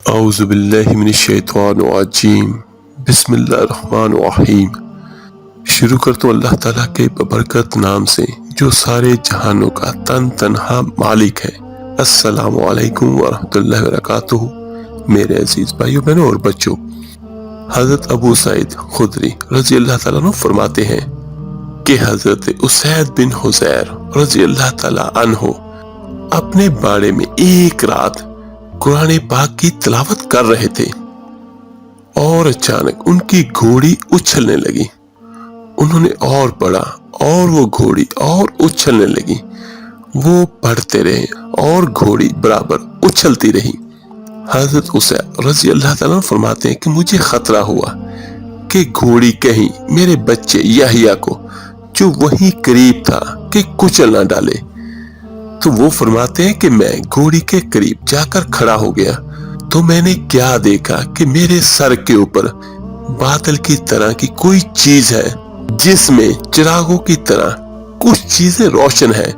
اعوذ باللہ من الشیطان الرجیم بسم اللہ الرحمن الرحیم۔ شروع کرتا ہوں اللہ تعالیٰ کے ببرکت نام سے جو سارے جہانوں کا تن تنہا مالک ہے۔ السلام علیکم ورحمۃ اللہ وبرکاتہ۔ میرے عزیز بھائیوں بہنوں اور بچوں، حضرت ابو سعید خدری رضی اللہ تعالیٰ عنہ فرماتے ہیں کہ حضرت اسید بن حضیر رضی اللہ تعالیٰ عنہ اپنے باڑے میں ایک رات قرآن پاک کی تلاوت کر رہے تھے اور اچانک ان کی گھوڑی اچھلنے لگی۔ انہوں نے اور پڑھا اور وہ گھوڑی اور اچھلنے لگی۔ وہ پڑھتے رہے اور گھوڑی برابر اچھلتی رہی۔ حضرت اسید رضی اللہ تعالیٰ فرماتے ہیں کہ مجھے خطرہ ہوا کہ گھوڑی کہیں میرے بچے یحییٰ کو جو وہیں قریب تھا کہ کچل نہ ڈالے۔ تو وہ فرماتے ہیں کہ میں گھوڑی کے قریب جا کر کھڑا ہو گیا تو میں نے کیا دیکھا کہ میرے سر کے اوپر بادل کی طرح کی کوئی چیز ہے جس میں چراغوں کی طرح کچھ چیزیں روشن ہیں۔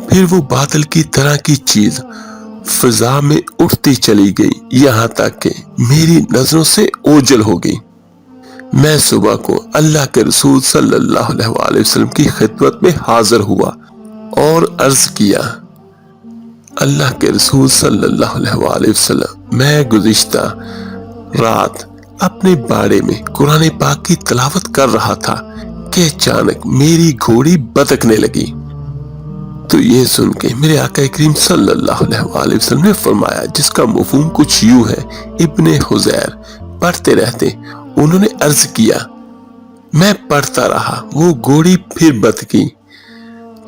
پھر وہ بادل کی طرح کی چیز فضا میں اٹھتی چلی گئی یہاں تک کہ میری نظروں سے اوجھل ہو گئی۔ میں صبح کو اللہ کے رسول صلی اللہ علیہ وآلہ وسلم کی خدمت میں حاضر ہوا اور عرض کیا، اللہ کے رسول صلی اللہ علیہ وآلہ وسلم، میں گزشتہ رات اپنے باڑے میں قرآن پاک کی تلاوت کر رہا تھا کہ اچانک میری گھوڑی بتکنے لگی۔ تو یہ سن کے میرے آقا کریم صلی اللہ علیہ وآلہ وسلم نے فرمایا، جس کا مفہوم کچھ یوں ہے، ابن حضیر پڑھتے رہتے۔ انہوں نے عرض کیا، میں پڑھتا رہا، وہ گھوڑی پھر بتکی۔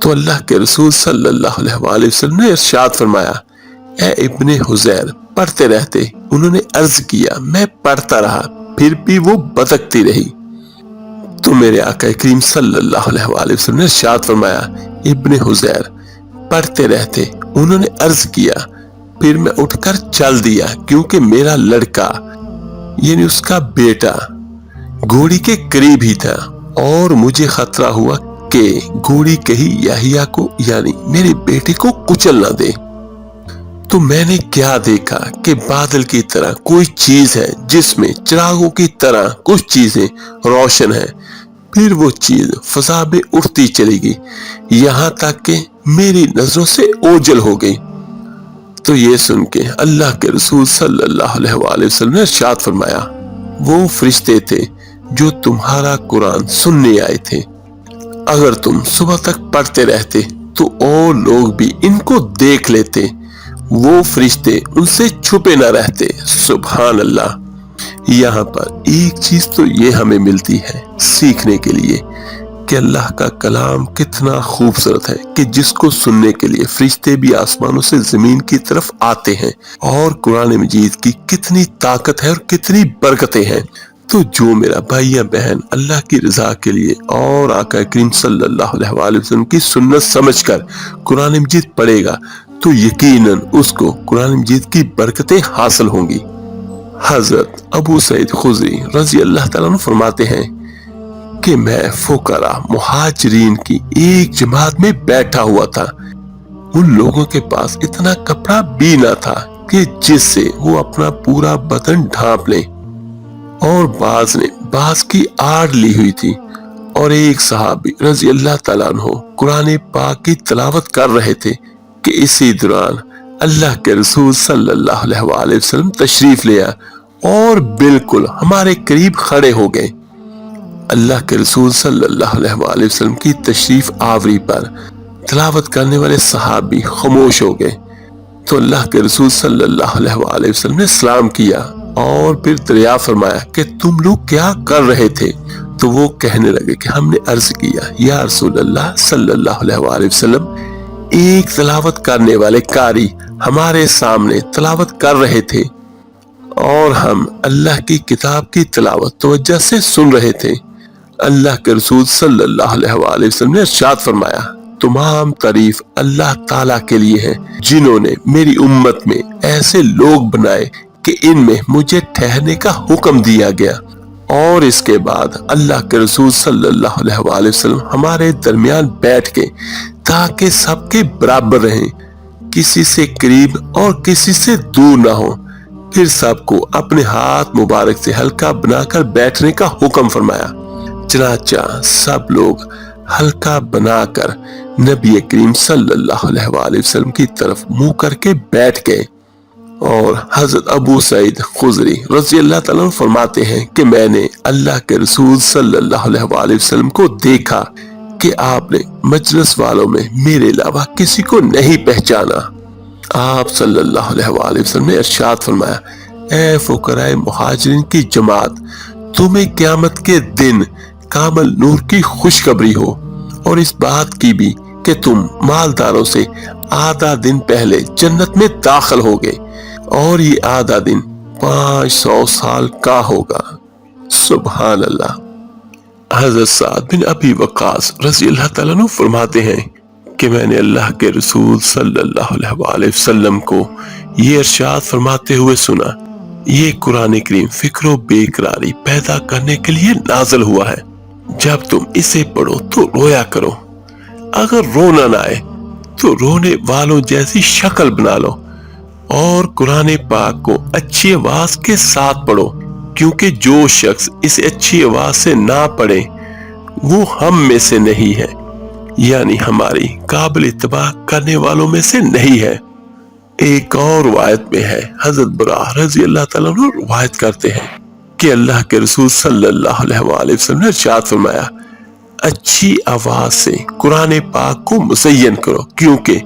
تو اللہ کے رسول صلی اللہ علیہ وآلہ وسلم نے ارشاد فرمایا، اے ابن حضیر پڑھتے رہتے۔ انہوں نے عرض کیا، میں پڑھتا رہا، پھر بھی وہ بتکتی رہی۔ تو میرے آقا کریم صلی اللہ علیہ وآلہ وسلم نے ارشاد فرمایا، ابن حضیر پڑھتے رہتے۔ انہوں نے عرض کیا، پھر میں اٹھ کر چل دیا کیونکہ میرا لڑکا یعنی اس کا بیٹا گھوڑی کے قریب ہی تھا اور مجھے خطرہ ہوا کہ گھوڑی کہیں یحییٰ کو یعنی میرے بیٹے کو کچل نہ دے۔ تو میں نے کیا دیکھا کہ بادل کی طرح کوئی چیز ہے جس میں چراغوں کی طرح کچھ چیزیں روشن ہیں۔ پھر وہ چیز فضا میں اٹھتی چلی گئی یہاں تک کہ میری نظروں سے اوجھل ہو گئی۔ تو یہ سن کے اللہ کے رسول صلی اللہ علیہ وآلہ وسلم نے ارشاد فرمایا، وہ فرشتے تھے جو تمہارا قرآن سننے آئے تھے۔ اگر تم صبح تک پڑھتے رہتے تو اور لوگ بھی ان کو دیکھ لیتے، وہ فرشتے ان سے چھپے نہ رہتے۔ سبحان اللہ۔ یہاں پر ایک چیز تو یہ ہمیں ملتی ہے سیکھنے کے لیے کہ اللہ کا کلام کتنا خوبصورت ہے کہ جس کو سننے کے لیے فرشتے بھی آسمانوں سے زمین کی طرف آتے ہیں، اور قرآن مجید کی کتنی طاقت ہے اور کتنی برکتیں ہیں۔ تو جو میرا بھائی یا بہن اللہ کی رضا کے لیے اور آقا کریم صلی اللہ علیہ وآلہ وسلم کی سنت سمجھ کر قرآن مجید پڑھے گا تو یقیناً اس کو قرآن مجید کی برکتیں حاصل ہوں گی۔ حضرت ابو سعید خدری رضی اللہ تعالیٰ عنہ فرماتے ہیں کہ میں فقراء مہاجرین کی ایک جماعت میں بیٹھا ہوا تھا۔ ان لوگوں کے پاس اتنا کپڑا بھی نہ تھا کہ جس سے وہ اپنا پورا بدن ڈھانپ لیں، اور بعض نے بعض کی آڑ لی ہوئی تھی، اور ایک صحابی رضی اللہ تعالیٰ عنہ قرآن پاک کی تلاوت کر رہے تھے کہ اسی دوران اللہ کے رسول صلی اللہ علیہ وآلہ وسلم تشریف لیا اور بالکل ہمارے قریب کھڑے ہو گئے۔ اللہ کے رسول صلی اللہ علیہ وآلہ وسلم کی تشریف آوری پر تلاوت کرنے والے صحابی خاموش ہو گئے۔ تو اللہ کے رسول صلی اللہ علیہ وآلہ وسلم نے سلام کیا اور پھر دریافت فرمایا کہ تم لوگ کیا کر رہے تھے؟ تو وہ کہنے لگے کہ ہم نے عرض کیا، یا رسول اللہ صلی اللہ علیہ وآلہ وسلم، ایک تلاوت کرنے والے قاری ہمارے سامنے تلاوت کر رہے تھے اور ہم اللہ کی کتاب کی تلاوت توجہ سے سن رہے تھے۔ اللہ کے رسول صلی اللہ علیہ وآلہ وسلم نے ارشاد فرمایا، تمام تعریف اللہ تعالیٰ کے لیے ہے جنہوں نے میری امت میں ایسے لوگ بنائے کہ ان میں مجھے ٹھہرنے کا حکم دیا گیا، اور اس کے بعد اللہ کے رسول صلی اللہ علیہ وآلہ وسلم ہمارے درمیان بیٹھ کے تاکہ سب کے برابر رہیں، کسی سے قریب اور کسی سے دور نہ ہو، پھر سب کو اپنے ہاتھ مبارک سے ہلکا بنا کر بیٹھنے کا حکم فرمایا۔ چنانچہ سب لوگ ہلکا بنا کر نبی کریم صلی اللہ علیہ وآلہ وسلم کی طرف منہ کر کے بیٹھ گئے۔ اور حضرت ابو سعید خدری رضی اللہ تعالیٰ عنہ فرماتے ہیں کہ میں نے اللہ کے رسول صلی اللہ علیہ وآلہ وسلم کو دیکھا کہ آپ نے مجلس والوں میں میرے علاوہ کسی کو نہیں پہچانا۔ آپ صلی اللہ علیہ وآلہ وسلم نے ارشاد فرمایا، اے فقراء مہاجرین کی جماعت، تمہیں قیامت کے دن کامل نور کی خوشخبری ہو، اور اس بات کی بھی کہ تم مالداروں سے آدھا دن پہلے جنت میں داخل ہوگے، اور یہ آدھا دن 500 سال کا ہوگا۔ سبحان اللہ۔ حضرت سعد بن ابی وقاص رضی اللہ تعالیٰ عنہ فرماتے ہیں کہ میں نے اللہ کے رسول صلی اللہ علیہ وآلہ وسلم کو یہ ارشاد فرماتے ہوئے سنا، یہ قرآن کریم فکر و بے قراری پیدا کرنے کے لیے نازل ہوا ہے، جب تم اسے پڑھو تو رویا کرو، اگر رونا نہ آئے تو رونے والوں جیسی شکل بنا لو، اور قرآن پاک کو اچھی آواز کے ساتھ پڑھو، کیونکہ جو شخص اسے اچھی آواز سے نہ پڑھے وہ ہم میں سے نہیں ہے، یعنی ہماری قابل اتباع کرنے والوں میں سے نہیں ہے۔ ایک اور روایت میں ہے، حضرت براء رضی اللہ تعالیٰ عنہ روایت کرتے ہیں کہ اللہ کے رسول صلی اللہ علیہ وآلہ وسلم نے ارشاد فرمایا، اچھی آواز سے قرآن پاک کو مزین کرو، کیونکہ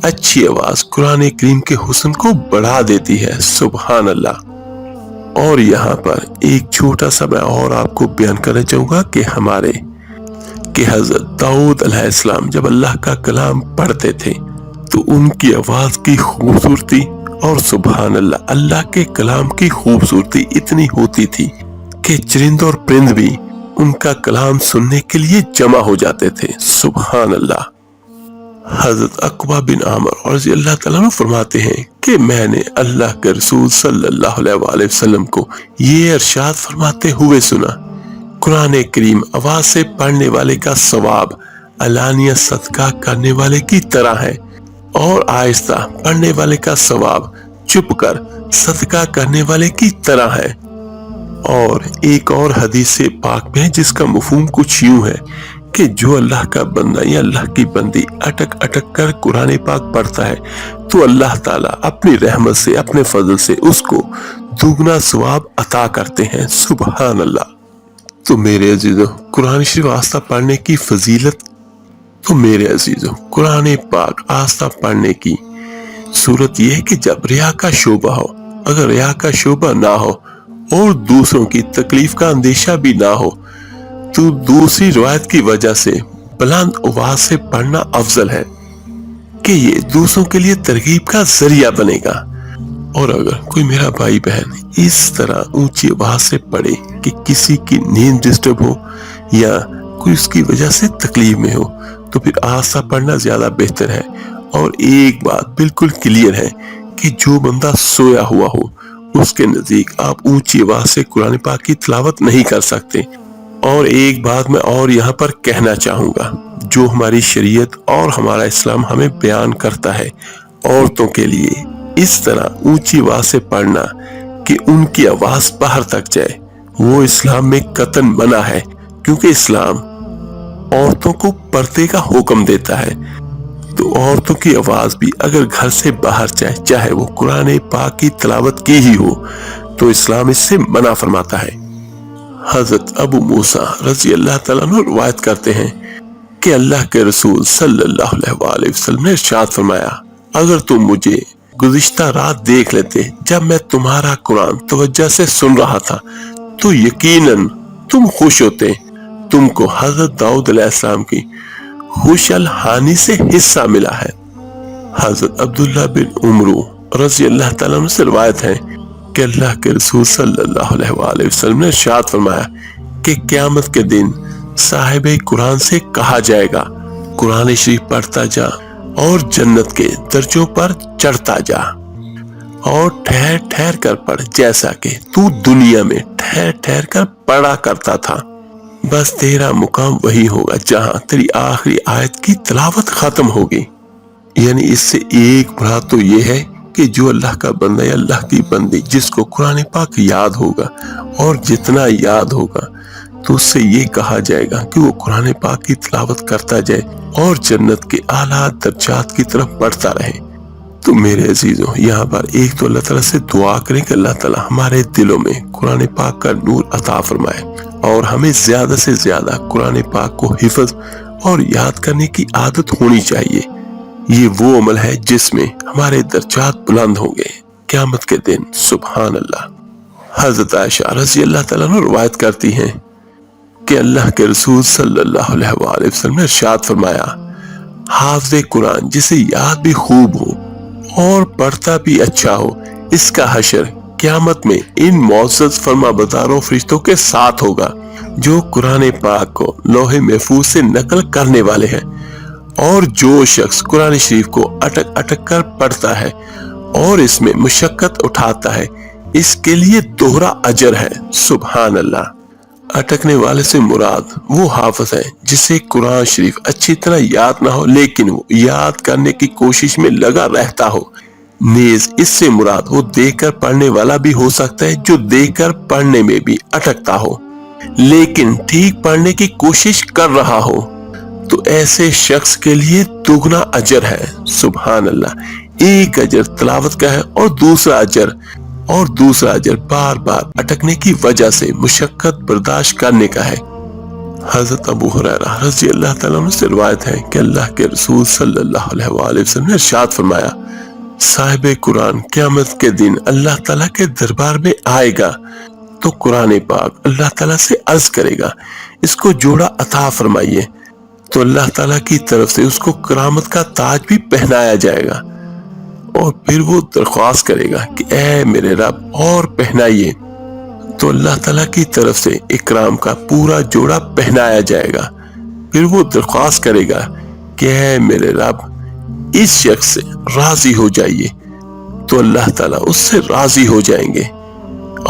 اچھی آواز قرآن کریم کے حسن کو بڑھا دیتی ہے۔ سبحان اللہ۔ اور یہاں پر ایک چھوٹا سا میں اور آپ کو بیان کرنا چاہوں گا کہ حضرت داؤد علیہ السلام جب اللہ کا کلام پڑھتے تھے تو ان کی آواز کی خوبصورتی، اور سبحان اللہ، اللہ کے کلام کی خوبصورتی اتنی ہوتی تھی کہ چرند اور پرند بھی ان کا کلام سننے کے لیے جمع ہو جاتے تھے۔ سبحان اللہ۔ حضرت عقبہ بن عامر رضی اللہ تعالیٰ عنہ فرماتے ہیں کہ میں نے اللہ کے رسول صلی اللہ علیہ وآلہ وسلم کو یہ ارشاد فرماتے ہوئے سنا، قرآن کریم آواز سے پڑھنے والے کا ثواب علانیہ صدقہ کرنے والے کی طرح ہے، اور آہستہ پڑھنے والے کا ثواب چپ کر صدقہ کرنے والے کی طرح ہے۔ اور ایک اور حدیث پاک میں جس کا مفہوم کچھ یوں ہے کہ جو اللہ کا بندہ یا اللہ کی بندی اٹک اٹک کر قرآن پاک پڑھتا ہے تو اللہ تعالیٰ اپنی رحمت سے، اپنے فضل سے اس کو دوگنا ثواب عطا کرتے ہیں۔ سبحان اللہ۔ تو میرے عزیزو، قرآن شریف آہستہ پڑھنے کی فضیلت، تو میرے عزیزو، قرآن پاک آہستہ پڑھنے کی صورت یہ ہے کہ جب ریا کا شعبہ ہو، اگر ریا کا شعبہ نہ ہو اور دوسروں کی تکلیف کا اندیشہ بھی نہ ہو تو دوسری روایت کی وجہ سے بلند آواز سے پڑھنا افضل ہے کہ یہ دوسروں کے لیے ترغیب کا ذریعہ بنے گا۔ اور اگر کوئی میرا بھائی بہن اس طرح اونچی آواز سے پڑھے کہ کسی کی نیند ڈسٹرب ہو یا کوئی اس کی وجہ سے تکلیف میں ہو تو پھر آہستہ پڑھنا زیادہ بہتر ہے۔ اور ایک بات بالکل کلیئر ہے کہ جو بندہ سویا ہوا ہو اس کے نزدیک آپ اونچی آواز سے قرآن پاک کی تلاوت نہیں کر سکتے۔ اور ایک بات میں اور یہاں پر کہنا چاہوں گا، جو ہماری شریعت اور ہمارا اسلام ہمیں بیان کرتا ہے عورتوں کے لیے اس طرح اونچی آواز سے پڑھنا کہ ان کی آواز باہر تک جائے، وہ اسلام میں قطعاً منع ہے، کیونکہ اسلام عورتوں کو پردے کا حکم دیتا ہے۔ تو عورتوں کی آواز بھی اگر گھر سے باہر جائے، چاہے وہ قرآن پاک کی تلاوت کی ہی ہو، تو اسلام اس سے منع فرماتا ہے۔ حضرت ابو موسیٰ رضی اللہ تعالیٰ عنہ روایت کرتے ہیں کہ اللہ کے رسول صلی اللہ علیہ وآلہ وسلم نے ارشاد فرمایا، اگر تم مجھے گزشتہ رات دیکھ لیتے جب میں تمہارا قرآن توجہ سے سن رہا تھا تو یقیناً تم خوش ہوتے۔ تم کو حضرت داؤد علیہ السلام کی خوش الحانی سے حصہ ملا ہے۔ حضرت عبداللہ بن عمرو رضی اللہ تعالیٰ عنہ سے روایت ہے کہ اللہ کے رسول صلی اللہ علیہ وآلہ وسلم نے ارشاد فرمایا کہ قیامت کے دن صاحب قرآن سے کہا جائے گا، قرآن شریف پڑھتا جا اور جنت کے درجوں پر چڑھتا جا، اور ٹھہر ٹھہر کر پڑھ جیسا کہ تو دنیا میں ٹھہر ٹھہر کر پڑھا کرتا تھا، بس تیرا مقام وہی ہوگا جہاں تیری آخری آیت کی تلاوت ختم ہوگی۔ یعنی اس سے ایک مراد تو یہ ہے کہ جو اللہ کا بندہ یا اللہ کی بندی جس کو قرآن پاک یاد ہوگا اور جتنا یاد ہوگا تو اس سے یہ کہا جائے گا کہ وہ قرآن پاک کی تلاوت کرتا جائے اور جنت کے اعلیٰ درجات کی طرف بڑھتا رہے۔ تو میرے عزیزوں، یہاں پر ایک تو اللہ تعالیٰ سے دعا کریں کہ اللہ تعالیٰ ہمارے دلوں میں قرآن پاک کا نور عطا فرمائے اور ہمیں زیادہ سے زیادہ قرآن پاک کو حفظ اور یاد کرنے کی عادت ہونی چاہیے۔ یہ وہ عمل ہے جس میں ہمارے درجات بلند ہوں گے قیامت کے دن۔ سبحان اللہ۔ حضرت عائشہ رضی اللہ تعالیٰ عنہ روایت کرتی ہیں کہ اللہ کے رسول صلی اللہ علیہ وآلہ وسلم نے ارشاد فرمایا، حافظ قرآن جسے یاد بھی خوب ہو اور پڑھتا بھی اچھا ہو، اس کا حشر قیامت میں ان معزز فرما برداروں فرشتوں کے ساتھ ہوگا جو قرآن پاک کو لوح محفوظ سے نقل کرنے والے ہیں، اور جو شخص قرآن شریف کو اٹک اٹک کر پڑھتا ہے اور اس میں مشقت اٹھاتا ہے، اس کے لیے دوہرا اجر ہے۔ سبحان اللہ۔ اٹکنے والے سے مراد وہ حافظ ہے جسے قرآن شریف اچھی طرح یاد نہ ہو لیکن وہ یاد کرنے کی کوشش میں لگا رہتا ہو۔ نیز اس سے مراد وہ دیکھ کر پڑھنے والا بھی ہو سکتا ہے جو دیکھ کر پڑھنے میں بھی اٹکتا ہو لیکن ٹھیک پڑھنے کی کوشش کر رہا ہو، تو ایسے شخص کے لیے دگنا اجر ہے۔ سبحان اللہ۔ ایک اجر تلاوت کا ہے اور دوسرا اجر بار بار اٹکنے کی وجہ سے مشقت برداشت کرنے کا ہے۔ حضرت ابو ہریرہ رضی اللہ تعالیٰ عنہ سے روایت ہے کہ اللہ کے رسول صلی اللہ علیہ وآلہ وسلم نے ارشاد فرمایا، صاحب قرآن قیامت کے دن اللہ تعالیٰ کے دربار میں آئے گا تو قرآن پاک اللہ تعالیٰ سے عرض کرے گا، اس کو جوڑا عطا فرمائیے، تو اللہ تعالیٰ کی طرف سے اس کو کرامت کا تاج بھی پہنایا جائے گا، اور پھر وہ درخواست کرے گا کہ اے میرے رب اور پہنائیے، تو اللہ تعالیٰ کی طرف سے اکرام کا پورا جوڑا پہنایا جائے گا۔ پھر وہ درخواست کرے گا کہ اے میرے رب اس شخص سے راضی ہو جائیے، تو اللہ تعالیٰ اس سے راضی ہو جائیں گے،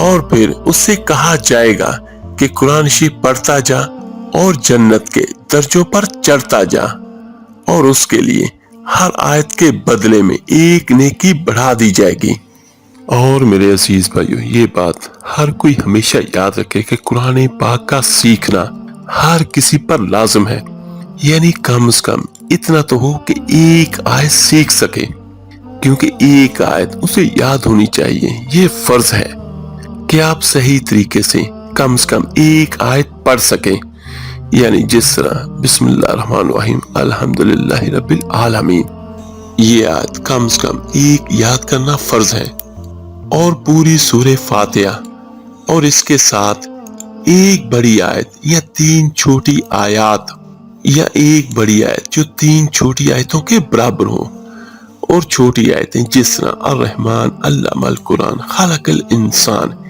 اور پھر اس سے کہا جائے گا کہ قرآن شریف پڑھتا جا اور جنت کے درجوں پر چڑھتا جا، اور اس کے لیے ہر آیت کے بدلے میں ایک نیکی بڑھا دی جائے گی۔ اور میرے عزیز بھائیو، یہ بات ہر کوئی ہمیشہ یاد رکھے کہ قرآن پاک کا سیکھنا ہر کسی پر لازم ہے، یعنی کم از کم اتنا تو ہو کہ ایک آیت سیکھ سکے، کیونکہ ایک آیت اسے یاد ہونی چاہیے۔ یہ فرض ہے کہ آپ صحیح طریقے سے کم از کم ایک آیت پڑھ سکیں، یعنی جس طرح بسم اللہ الرحمن الرحیم الحمدللہ رب العالمین، یہ آیت کم از کم ایک یاد کرنا فرض ہے، اور پوری سورہ فاتحہ اور اس کے ساتھ ایک بڑی آیت یا تین چھوٹی آیات، یا ایک بڑی آیت جو تین چھوٹی آیتوں کے برابر ہو، اور چھوٹی آیتیں جس طرح الرحمن علم القرآن خلق الانسان،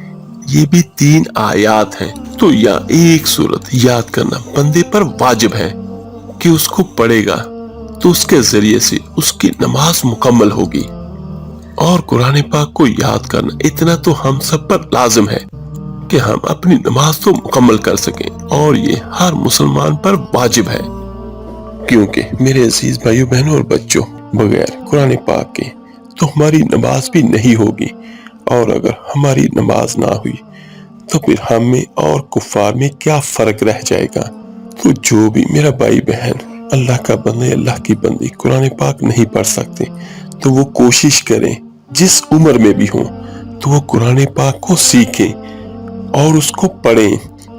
یہ بھی تین آیات ہیں، تو یا ایک سورت یاد کرنا بندے پر واجب ہے کہ اس کو پڑھے گا تو اس کے ذریعے سے اس کی نماز مکمل ہوگی۔ اور قرآن پاک کو یاد کرنا اتنا تو ہم سب پر لازم ہے کہ ہم اپنی نماز تو مکمل کر سکیں، اور یہ ہر مسلمان پر واجب ہے، کیونکہ میرے عزیز بھائیوں بہنوں اور بچوں، بغیر قرآن پاک کے تو ہماری نماز بھی نہیں ہوگی، اور اگر ہماری نماز نہ ہوئی تو پھر ہم میں اور کفار میں کیا فرق رہ جائے گا۔ تو جو بھی میرا بھائی بہن اللہ کا بندہ اللہ کی بندی قرآن پاک نہیں پڑھ سکتے تو وہ کوشش کریں جس عمر میں بھی ہوں تو وہ قرآن پاک کو سیکھیں اور اس کو پڑھیں،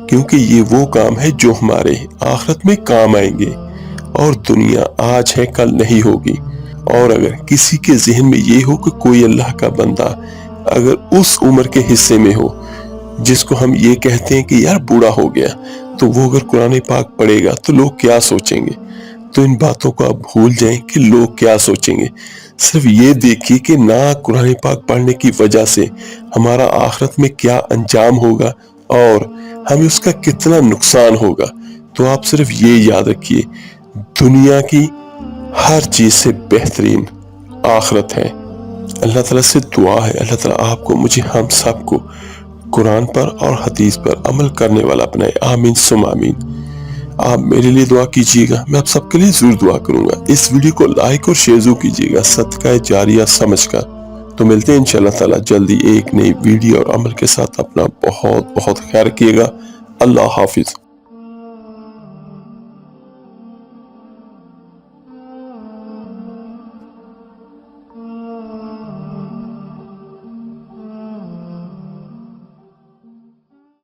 کیونکہ یہ وہ کام ہے جو ہمارے آخرت میں کام آئیں گے، اور دنیا آج ہے کل نہیں ہوگی۔ اور اگر کسی کے ذہن میں یہ ہو کہ کوئی اللہ کا بندہ اگر اس عمر کے حصے میں ہو جس کو ہم یہ کہتے ہیں کہ یار بوڑھا ہو گیا، تو وہ اگر قرآن پاک پڑھے گا تو لوگ کیا سوچیں گے، تو ان باتوں کو آپ بھول جائیں کہ لوگ کیا سوچیں گے۔ صرف یہ دیکھیے کہ نہ قرآن پاک پڑھنے کی وجہ سے ہمارا آخرت میں کیا انجام ہوگا اور ہمیں اس کا کتنا نقصان ہوگا۔ تو آپ صرف یہ یاد رکھیے، دنیا کی ہر چیز سے بہترین آخرت ہے۔ اللہ تعالیٰ سے دعا ہے اللہ تعالیٰ آپ کو، مجھے، ہم سب کو قرآن پر اور حدیث پر عمل کرنے والا بنائے۔ آمین ثم آمین۔ آپ میرے لیے دعا کیجیے گا، میں آپ سب کے لیے ضرور دعا کروں گا۔ اس ویڈیو کو لائک اور شیئر ضرور کیجیے گا، صدقہ جاریہ سمجھ کر۔ تو ملتے ہیں انشاءاللہ تعالیٰ جلدی ایک نئی ویڈیو اور عمل کے ساتھ. اپنا بہت بہت خیال رکھیے گا. اللہ حافظ.